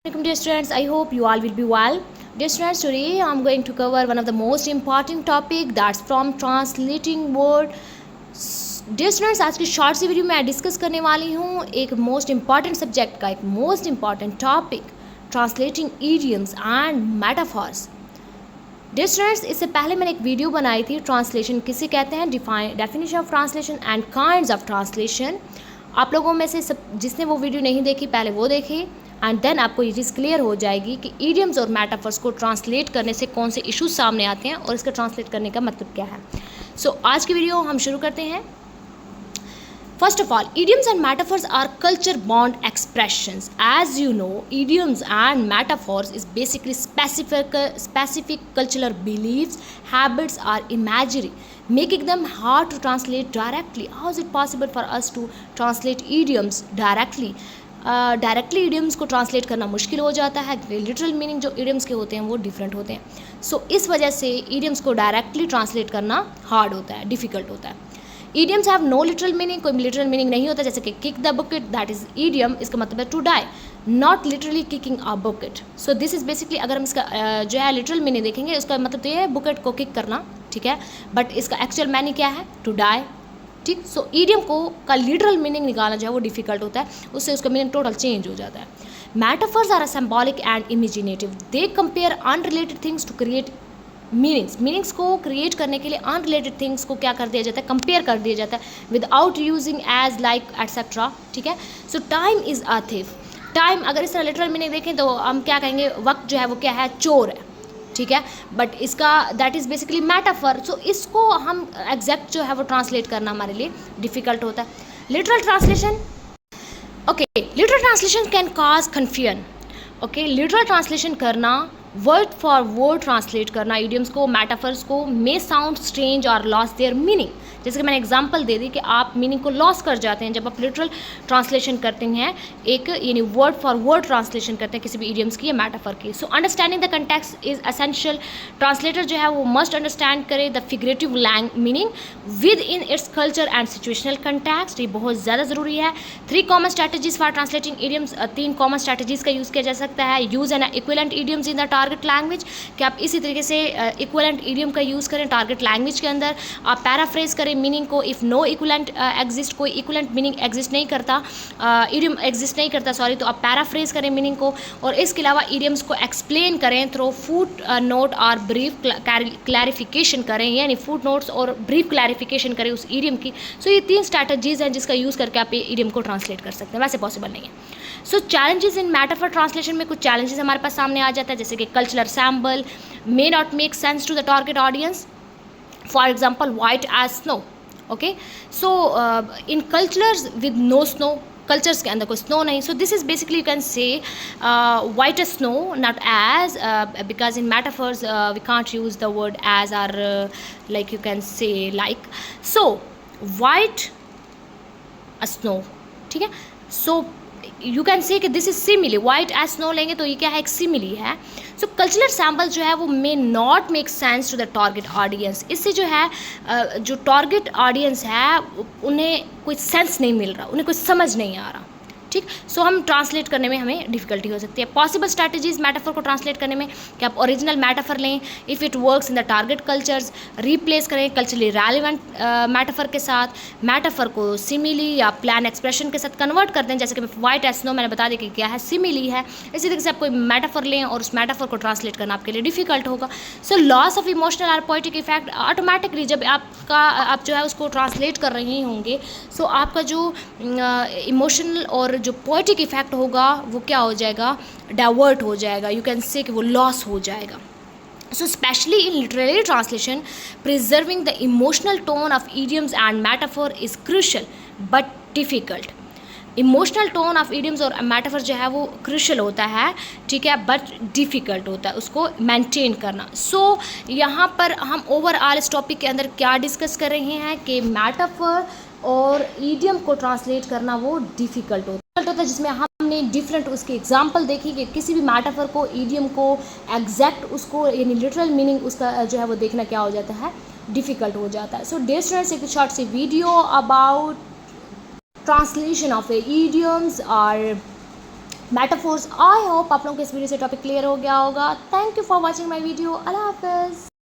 Welcome dear students, I hope you all will be well. Dear students, today I am going to cover one of the most important topic that's from translating word. Dear students, आज की short सी video में discuss करने वाली हूँ एक most important subject का एक most important topic translating idioms and metaphors. Dear students, इससे पहले मैंने एक वीडियो बनाई थी ट्रांसलेशन किसे कहते हैं, definition of translation and kinds of translation. आप लोगों में से सब जिसने वो वीडियो नहीं देखी पहले वो देखे एंड देन आपको ये चीज़ क्लियर हो जाएगी कि ईडियम्स और मेटाफर्स को ट्रांसलेट करने से कौन से इश्यूज सामने आते हैं और इसका ट्रांसलेट करने का मतलब क्या है. सो आज की वीडियो हम शुरू करते हैं. First of all, idioms and metaphors are culture bound expressions. As you know, idioms and metaphors is basically specific cultural beliefs, habits or imagery, making them hard to translate directly. How is it possible for us to translate idioms directly? Directly idioms को translate करना मुश्किल हो जाता है क्योंकि literal meaning जो idioms के होते हैं वो डिफरेंट होते हैं. सो इस वजह से idioms को डायरेक्टली ट्रांसलेट करना हार्ड होता है, डिफ़िकल्ट होता है. Idioms have no literal meaning, कोई literal meaning नहीं होता. जैसे कि kick the bucket, that is idiom, इसका मतलब है to die, not literally kicking a bucket. So this is basically अगर हम इसका जो है literal meaning देखेंगे उसका मतलब तो ये है bucket को kick करना, ठीक है, बट इसका actual meaning क्या है, to die, ठीक. सो idiom को का literal meaning निकालना जो है वो डिफ़िकल्ट होता है, उससे उसका meaning टोटल चेंज हो जाता है. Metaphors are symbolic and imaginative. They compare unrelated things to create meanings को क्रिएट करने के लिए अनरिलेटेड थिंग्स को क्या कर दिया जाता है, कंपेयर कर दिया जाता है without using as like etcetera, ठीक है. So time is a thief. Time अगर इस तरह लिटरल मीनिंग देखें तो हम क्या कहेंगे, वक्त जो है वो क्या है, चोर है, ठीक है, बट इसका दैट इज़ बेसिकली मेटाफर. सो इसको हम एग्जैक्ट जो है वो ट्रांसलेट करना हमारे लिए डिफ़िकल्ट होता है. Literal translation, okay, literal translation can cause confusion. Okay, literal translation करना, वर्ड फॉर वर्ड ट्रांसलेट करना इडियम्स को, मेटाफर्स को, मे साउंड स्ट्रेंज और लॉस देयर मीनिंग. जैसे कि मैंने एग्जांपल दे दी कि आप मीनिंग को लॉस कर जाते हैं जब आप लिटरल ट्रांसलेशन करते हैं, एक यानी वर्ड फॉर वर्ड ट्रांसलेशन करते हैं किसी भी इडियम्स की या मेटाफर की. So understanding the context is essential. Translator जो है वो मस्ट अंडरस्टैंड करे the figurative meaning with in its culture and situational context. ये बहुत ज़्यादा ज़रूरी है. 3 common strategies for translating idioms, 3 common strategies का यूज़ किया जा सकता है. Use an equivalent idioms in the target language, कि आप इसी तरीके से इक्विवेलेंट इडियम का यूज़ करें टारगेट लैंग्वेज के अंदर. आप पैराफ्रेज करें मीनिंग को. इफ़ नो इक्विवेलेंट एग्जिस्ट, कोई इक्विवेलेंट मीनिंग एग्जिस्ट नहीं करता, इडियम एग्जिस्ट नहीं करता सॉरी, तो आप पैराफ्रेज करें मीनिंग को. और इसके अलावा इडियम्स को एक्सप्लेन करें थ्रू फुट नोट और ब्रीफ क्लैरिफिकेशन करें, यानी फुट नोट्स और ब्रीफ क्लैरिफिकेशन करें उस इडियम की. सो ये 3 स्ट्रैटेजीज़ हैं जिसका यूज़ करके आप ये इडियम को ट्रांसलेट कर सकते हैं. वैसे पॉसिबल नहीं है. सो चैलेंजेस इन मेटाफर ट्रांसलेशन में कुछ चैलेंजेस हमारे पास सामने आ जाता है, जैसे कि cultural sample may not make sense to the target audience. For example, white as snow. Okay, so in cultures with no snow, cultures के अंदर कोई snow नहीं, so this is basically you can say white as snow, not as, because in metaphors we can't use the word as or like you can say like. So white as snow, ठीक है. So you can say कि this is simile, white as snow लेंगे तो ये क्या है, एक simile है. सो कल्चरल सैम्पल जो है वो may not make sense to the target audience. इससे जो है जो टारगेट ऑडियंस है उन्हें कोई सेंस नहीं मिल रहा, उन्हें कोई समझ नहीं आ रहा, ठीक. सो हम ट्रांसलेट करने में हमें डिफ़िकल्टी हो सकती है. पॉसिबल स्ट्रैटेजीज मेटाफर को ट्रांसलेट करने में कि आप ओरिजिनल मेटाफर लें, if it works in the target cultures, replace करें कल्चरली रेलिवेंट मेटाफर के साथ, मेटाफर को सिमिली या प्लान एक्सप्रेशन के साथ कन्वर्ट करते हैं. जैसे कि वाइट एज स्नो मैंने बता दिया कि क्या है, सिमिली है. इसी तरीके से आप कोई मेटाफर लें और उस मेटाफर को ट्रांसलेट करना आपके लिए डिफ़िकल्ट होगा. सो लॉस ऑफ इमोशनल और पोइटिक इफेक्ट, ऑटोमेटिकली जब आप जो है उसको ट्रांसलेट कर रहे होंगे, सो आपका जो इमोशनल और जो पोएटिक इफेक्ट होगा वो क्या हो जाएगा, डाइवर्ट हो जाएगा. यू कैन से कि वो लॉस हो जाएगा. So especially in literary translation, preserving the emotional tone of idioms and metaphor is crucial but difficult. Emotional tone of idioms और मेटाफर जो है वो क्रूशल होता है, ठीक है, बट डिफ़िकल्ट होता है उसको मेंटेन करना. सो यहाँ पर हम ओवरऑल इस टॉपिक के अंदर क्या डिस्कस कर रहे हैं कि मेटाफर और इडियम को ट्रांसलेट करना वो डिफ़िकल्ट होता है, जिसमें हमने डिफरेंट उसके एग्जांपल देखी कि किसी भी मेटाफर को, इडियम को एग्जैक्ट उसको यानी लिटरल मीनिंग उसका जो है वो देखना क्या हो जाता है, डिफ़िकल्ट हो जाता है. सो डियर स्टूडेंट्स, एक शॉर्ट सी video about translation of idioms or metaphors. I hope आप लोगों को इस वीडियो से टॉपिक क्लियर हो गया होगा। Thank you for watching my video. अल्लाह हाफिज़।